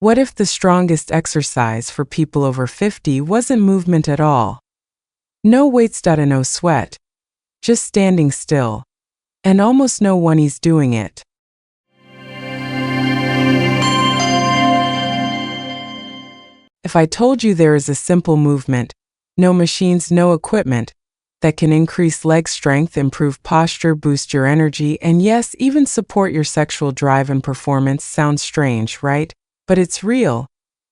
What if the strongest exercise for people over 50 wasn't movement at all? No weights, no sweat, just standing still, and almost no one is doing it. If I told you there is a simple movement, no machines, no equipment, that can increase leg strength, improve posture, boost your energy, and yes, even support your sexual drive and performance, sounds strange, right? But it's real.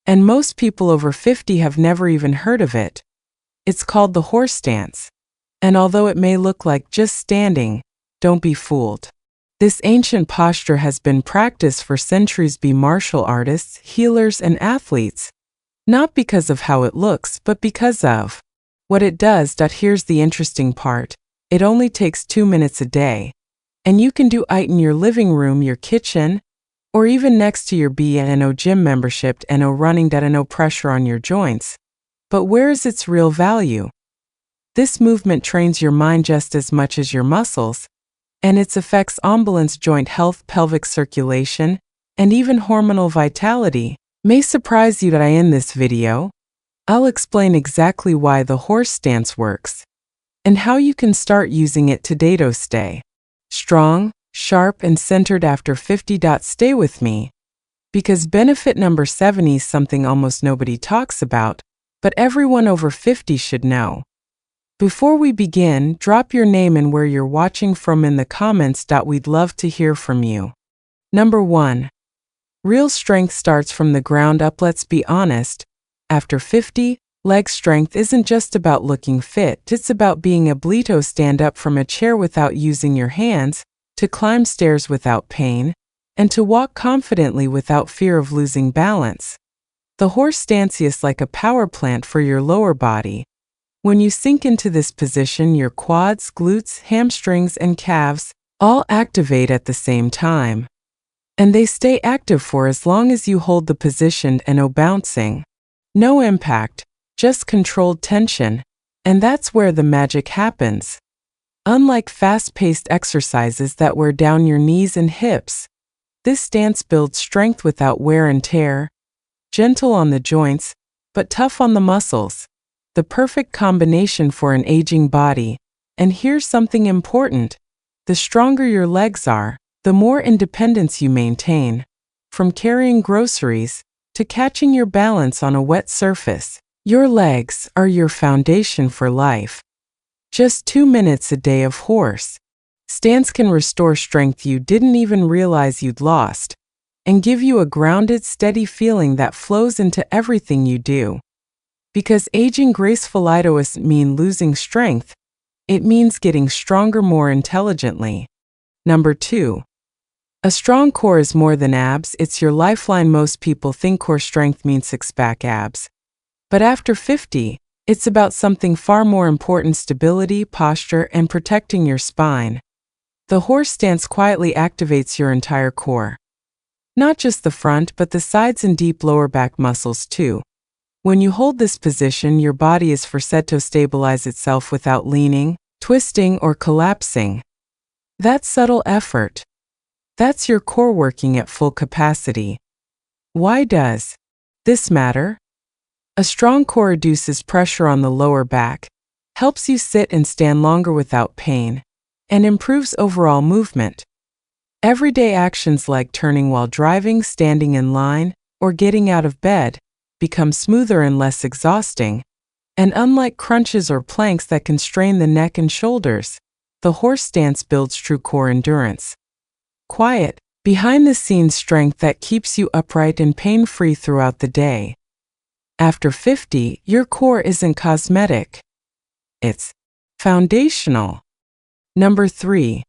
And most people over 50 have never even heard of it. It's called the horse stance. And although it may look like just standing, don't be fooled. This ancient posture has been practiced for centuries by martial artists, healers, and athletes. Not because of how it looks, but because of what it does. Here's the interesting part. It only takes 2 minutes a day. And you can do it in your living room, your kitchen, or even next to your BNO gym membership, no running, no pressure on your joints. But where is its real value? This movement trains your mind just as much as your muscles, and its effects balance joint health, pelvic circulation, and even hormonal vitality may surprise you. In this video, I'll explain exactly why the horse stance works, and how you can start using it today to stay strong, sharp, and centered after 50. Stay with me, because benefit number 70 is something almost nobody talks about, but everyone over 50 should know. Before we begin, drop your name and where you're watching from in the comments. We'd love to hear from you. Number 1. Real strength starts from the ground up. Let's be honest, after 50, leg strength isn't just about looking fit, it's about being able to stand up from a chair without using your hands, to climb stairs without pain, and to walk confidently without fear of losing balance. The horse stance is like a power plant for your lower body. When you sink into this position, your quads, glutes, hamstrings, and calves all activate at the same time. And they stay active for as long as you hold the position, and no bouncing. No impact, just controlled tension, and that's where the magic happens. Unlike fast-paced exercises that wear down your knees and hips, this stance builds strength without wear and tear, gentle on the joints, but tough on the muscles. The perfect combination for an aging body. And here's something important. The stronger your legs are, the more independence you maintain. From carrying groceries to catching your balance on a wet surface, your legs are your foundation for life. Just 2 minutes a day of horse stance can restore strength you didn't even realize you'd lost, and give you a grounded, steady feeling that flows into everything you do. Because aging gracefully doesn't mean losing strength, it means getting stronger more intelligently. Number 2. A strong core is more than abs, it's your lifeline. Most people think core strength means six-pack abs. But after 50, it's about something far more important: stability, posture, and protecting your spine. The horse stance quietly activates your entire core. Not just the front, but the sides and deep lower back muscles too. When you hold this position, your body is forced to stabilize itself without leaning, twisting, or collapsing. That subtle effort, that's your core working at full capacity. Why does this matter? A strong core reduces pressure on the lower back, helps you sit and stand longer without pain, and improves overall movement. Everyday actions like turning while driving, standing in line, or getting out of bed become smoother and less exhausting. And unlike crunches or planks that can strain the neck and shoulders, the horse stance builds true core endurance. Quiet, behind-the-scenes strength that keeps you upright and pain-free throughout the day. After 50, your core isn't cosmetic. It's foundational. Number 3.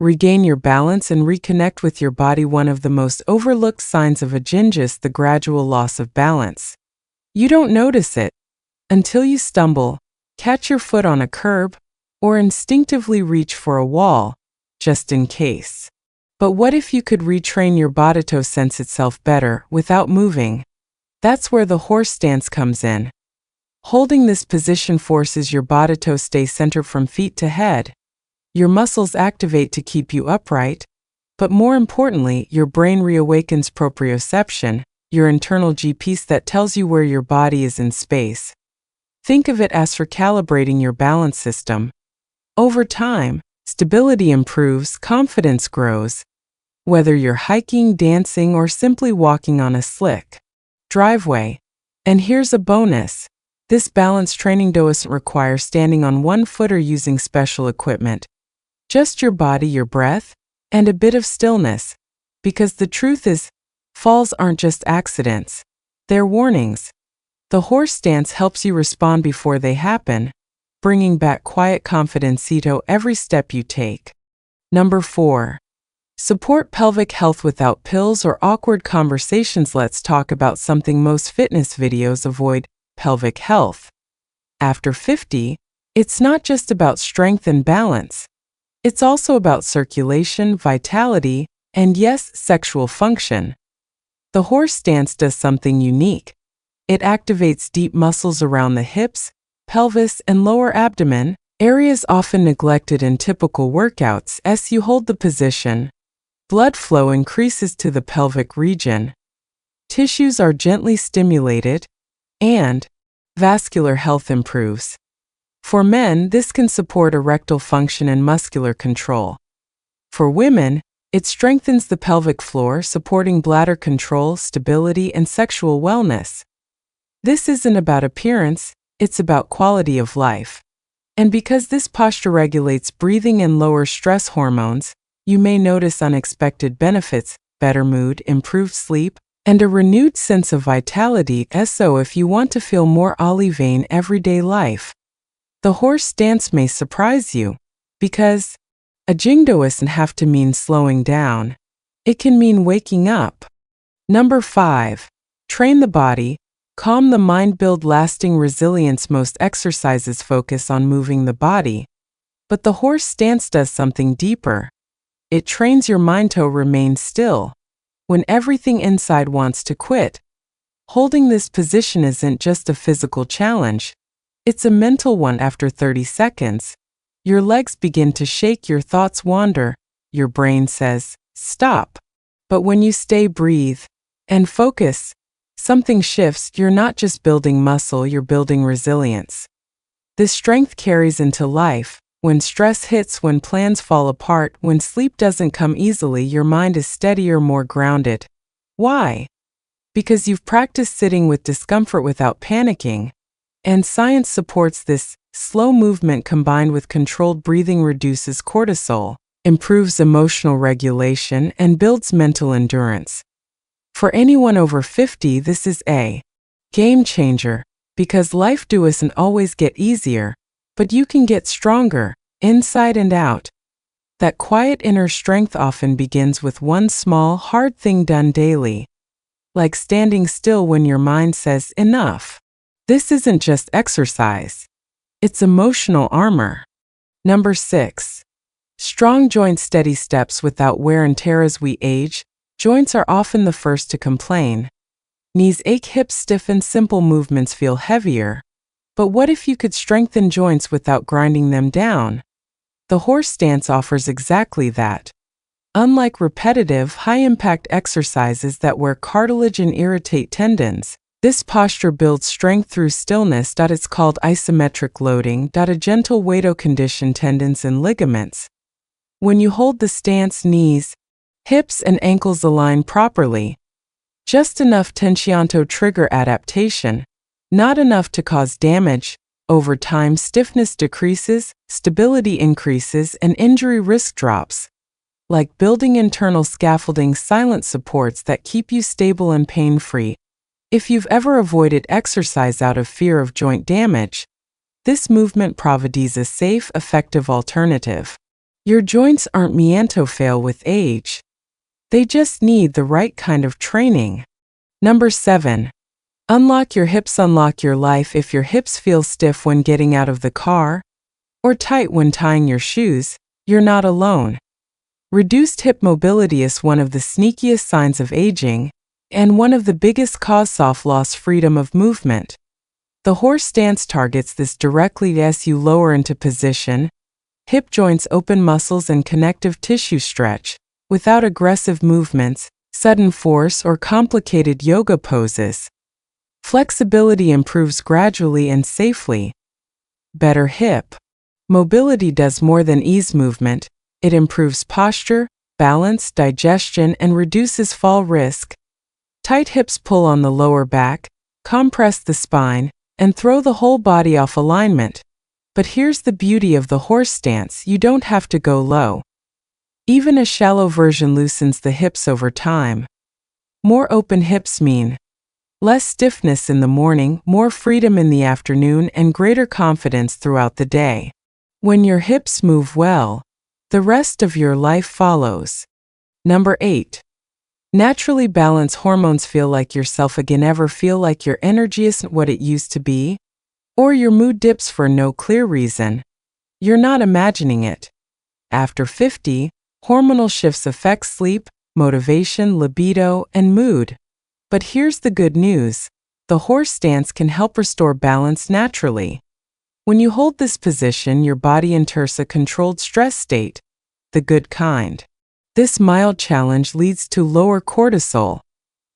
Regain your balance and reconnect with your body. One of the most overlooked signs of aging is the gradual loss of balance. You don't notice it until you stumble, catch your foot on a curb, or instinctively reach for a wall, just in case. But what if you could retrain your body to sense itself better without moving? That's where the horse stance comes in. Holding this position forces your body to stay centered from feet to head. Your muscles activate to keep you upright, but more importantly, your brain reawakens proprioception, your internal GPS that tells you where your body is in space. Think of it as for calibrating your balance system. Over time, stability improves, confidence grows. Whether you're hiking, dancing, or simply walking on a slick driveway. And here's a bonus. This balance training doesn't require standing on one foot or using special equipment. Just your body, your breath, and a bit of stillness. Because the truth is, falls aren't just accidents. They're warnings. The horse stance helps you respond before they happen, bringing back quiet confidence every step you take. Number 4. Support pelvic health without pills or awkward conversations. Let's talk about something most fitness videos avoid: pelvic health. After 50, it's not just about strength and balance. It's also about circulation, vitality, and yes, sexual function. The horse stance does something unique. It activates deep muscles around the hips, pelvis, and lower abdomen, areas often neglected in typical workouts. As you hold the position, blood flow increases to the pelvic region. Tissues are gently stimulated, and vascular health improves. For men, this can support erectile function and muscular control. For women, it strengthens the pelvic floor, supporting bladder control, stability, and sexual wellness. This isn't about appearance, it's about quality of life. And because this posture regulates breathing and lowers stress hormones, you may notice unexpected benefits: better mood, improved sleep, and a renewed sense of vitality. So if you want to feel more olive in everyday life, the horse stance may surprise you. Because a jing doesn't have to mean slowing down. It can mean waking up. Number 5. Train the body, calm the mind, build lasting resilience. Most exercises focus on moving the body, but the horse stance does something deeper. It trains your mind to remain still when everything inside wants to quit. Holding this position isn't just a physical challenge, it's a mental one. After 30 seconds, your legs begin to shake, your thoughts wander, your brain says, stop. But when you stay, breathe, and focus, something shifts. You're not just building muscle, you're building resilience. This strength carries into life. When stress hits, when plans fall apart, when sleep doesn't come easily, your mind is steadier, more grounded. Why? Because you've practiced sitting with discomfort without panicking. And science supports this. Slow movement combined with controlled breathing reduces cortisol, improves emotional regulation, and builds mental endurance. For anyone over 50, this is a game changer, because life doesn't always get easier, but you can get stronger, inside and out. That quiet inner strength often begins with one small, hard thing done daily. Like standing still when your mind says, enough. This isn't just exercise. It's emotional armor. Number 6. Strong joints, steady steps without wear and tear. As we age, joints are often the first to complain. Knees ache, hips stiffen, simple movements feel heavier. But what if you could strengthen joints without grinding them down? The horse stance offers exactly that. Unlike repetitive, high-impact exercises that wear cartilage and irritate tendons, this posture builds strength through stillness. It's called isometric loading. A gentle weight to condition tendons and ligaments. When you hold the stance, knees, hips, and ankles align properly. Just enough tension to trigger adaptation, not enough to cause damage. Over time, stiffness decreases, stability increases, and injury risk drops. Like building internal scaffolding, silent supports that keep you stable and pain-free. If you've ever avoided exercise out of fear of joint damage, this movement provides a safe, effective alternative. Your joints aren't meant to fail with age. They just need the right kind of training. Number 7. Unlock your hips. Unlock your life. If your hips feel stiff when getting out of the car, or tight when tying your shoes, you're not alone. Reduced hip mobility is one of the sneakiest signs of aging, and one of the biggest causes of lost freedom of movement. The horse stance targets this directly as you lower into position. Hip joints open, muscles and connective tissue stretch. Without aggressive movements, sudden force, or complicated yoga poses. Flexibility improves gradually and safely. Better hip mobility does more than ease movement. It improves posture, balance, digestion, and reduces fall risk. Tight hips pull on the lower back, compress the spine, and throw the whole body off alignment. But here's the beauty of the horse stance: you don't have to go low. Even a shallow version loosens the hips over time. More open hips mean less stiffness in the morning, more freedom in the afternoon, and greater confidence throughout the day. When your hips move well, the rest of your life follows. Number 8. Naturally balanced hormones. Feel like yourself again. Ever feel like your energy isn't what it used to be? Or your mood dips for no clear reason? You're not imagining it. After 50, hormonal shifts affect sleep, motivation, libido, and mood. But here's the good news: the horse stance can help restore balance naturally. When you hold this position, your body enters a controlled stress state, the good kind. This mild challenge leads to lower cortisol,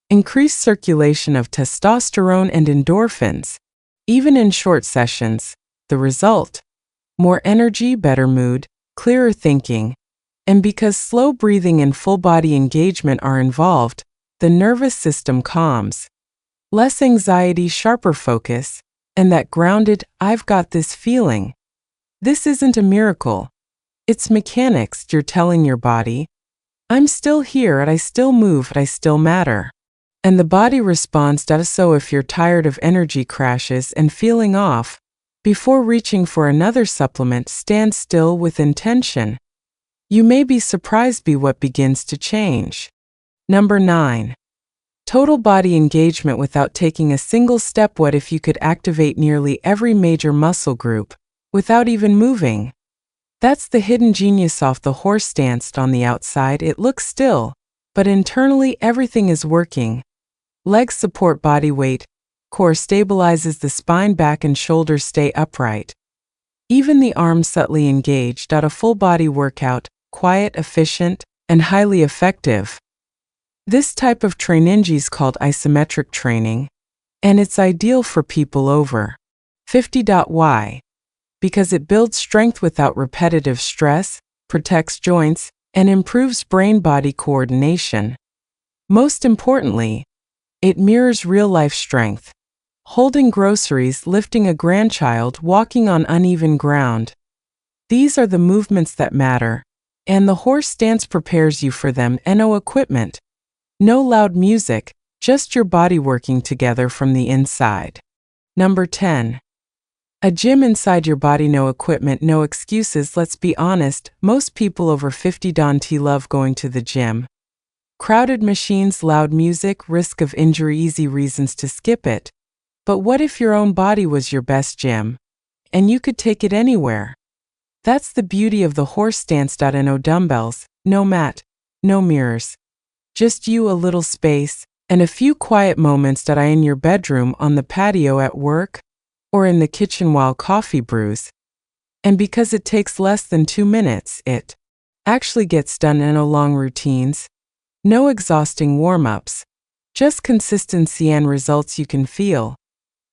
increased circulation of testosterone and endorphins. Even in short sessions, the result: more energy, better mood, clearer thinking. And because slow breathing and full body engagement are involved, the nervous system calms. Less anxiety, sharper focus, and that grounded, "I've got this" feeling. This isn't a miracle. It's mechanics. You're telling your body, "I'm still here, and I still move, and I still matter." And the body responds. So if you're tired of energy crashes and feeling off, before reaching for another supplement, stand still with intention. You may be surprised by what begins to change. Number 9. Total body engagement without taking a single step. What if you could activate nearly every major muscle group without even moving? That's the hidden genius of the horse stance. On the outside, it looks still, but internally everything is working. Legs support body weight, core stabilizes the spine, back and shoulders stay upright. Even the arms subtly engaged. A full body workout, quiet, efficient, and highly effective. This type of training is called isometric training, and it's ideal for people over 50. Why? Because it builds strength without repetitive stress, protects joints, and improves brain-body coordination. Most importantly, it mirrors real-life strength. Holding groceries, lifting a grandchild, walking on uneven ground. These are the movements that matter, and the horse stance prepares you for them. No equipment, no loud music, just your body working together from the inside. Number 10. A gym inside your body. No equipment, no excuses. Let's be honest, most people over 50 love going to the gym. Crowded machines, loud music, risk of injury, easy reasons to skip it. But what if your own body was your best gym, and you could take it anywhere? That's the beauty of the horse stance. No dumbbells, no mat, no mirrors. Just you, a little space, and a few quiet moments. In your bedroom, on the patio, at work, or in the kitchen while coffee brews. And because it takes less than 2 minutes, it actually gets done. No long routines, no exhausting warm-ups, just consistency and results you can feel.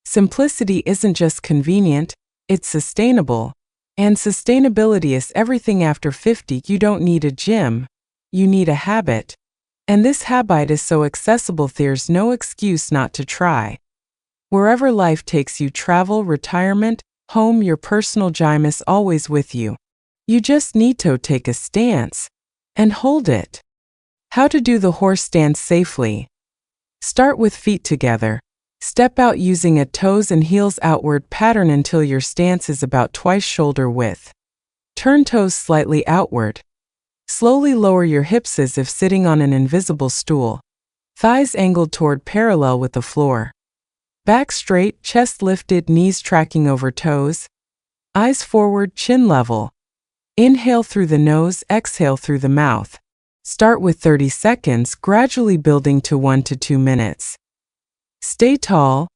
Simplicity isn't just convenient, it's sustainable. And sustainability is everything. After 50, you don't need a gym, you need a habit. And this habit is so accessible, there's no excuse not to try. Wherever life takes you, travel, retirement, home, your personal gym is always with you. You just need to take a stance and hold it. How to do the horse stance safely. Start with feet together. Step out using a toes and heels outward pattern until your stance is about twice shoulder width. Turn toes slightly outward. Slowly lower your hips as if sitting on an invisible stool. Thighs angled toward parallel with the floor. Back straight, chest lifted, knees tracking over toes. Eyes forward, chin level. Inhale through the nose, exhale through the mouth. Start with 30 seconds, gradually building to 1 to 2 minutes. Stay tall,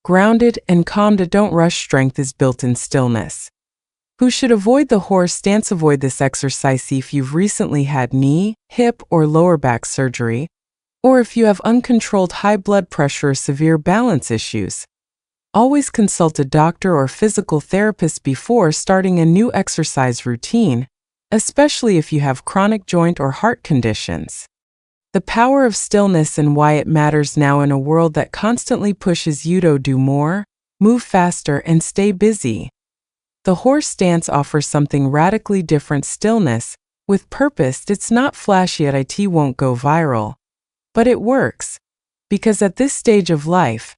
grounded, and calm. Don't rush. Strength is built in stillness. Who should avoid the horse stance? Avoid this exercise if you've recently had knee, hip, or lower back surgery. or if you have uncontrolled high blood pressure or severe balance issues. Always consult a doctor or physical therapist before starting a new exercise routine, especially if you have chronic joint or heart conditions. The power of stillness and why it matters now in a world that constantly pushes you to do more, move faster, and stay busy. The horse stance offers something radically different: stillness. With purpose. It's not flashy, yet it won't go viral. But it works. Because at this stage of life,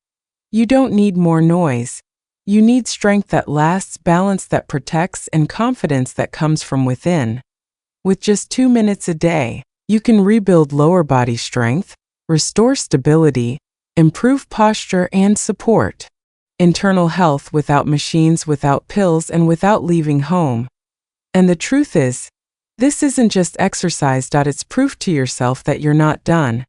you don't need more noise. You need strength that lasts, balance that protects, and confidence that comes from within. With just 2 minutes a day, you can rebuild lower body strength, restore stability, improve posture and support internal health without machines, without pills, and without leaving home. And the truth is, this isn't just exercise. It's proof to yourself that you're not done,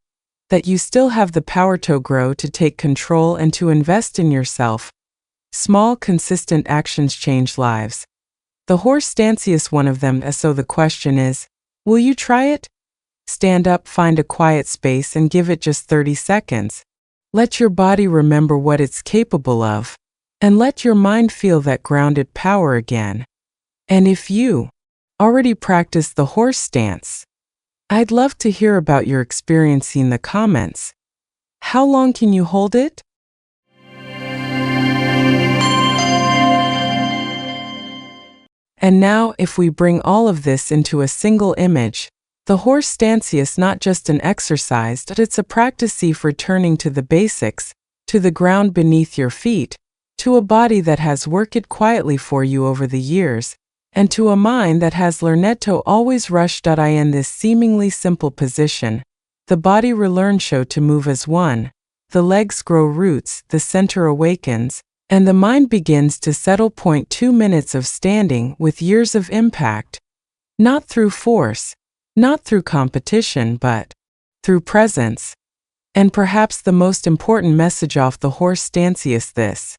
that you still have the power to grow, to take control, and to invest in yourself. Small, consistent actions change lives. The horse stance is one of them, so the question is, will you try it? Stand up, find a quiet space, and give it just 30 seconds. Let your body remember what it's capable of, and let your mind feel that grounded power again. And if you already practice the horse stance, I'd love to hear about your experience in the comments. How long can you hold it? And now, if we bring all of this into a single image, the horse stance is not just an exercise, but it's a practice for returning to the basics, to the ground beneath your feet, to a body that has worked quietly for you over the years, and to a mind that has learned to always rush. In this seemingly simple position, the body relearns to move as one, the legs grow roots, the center awakens, and the mind begins to settle. 2 minutes of standing with years of impact, not through force, not through competition, but through presence. And perhaps the most important message off the horse stance is this: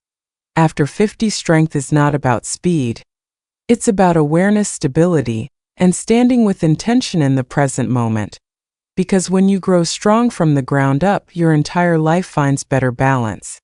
after 50, strength is not about speed. It's about awareness, stability, and standing with intention in the present moment. Because when you grow strong from the ground up, your entire life finds better balance.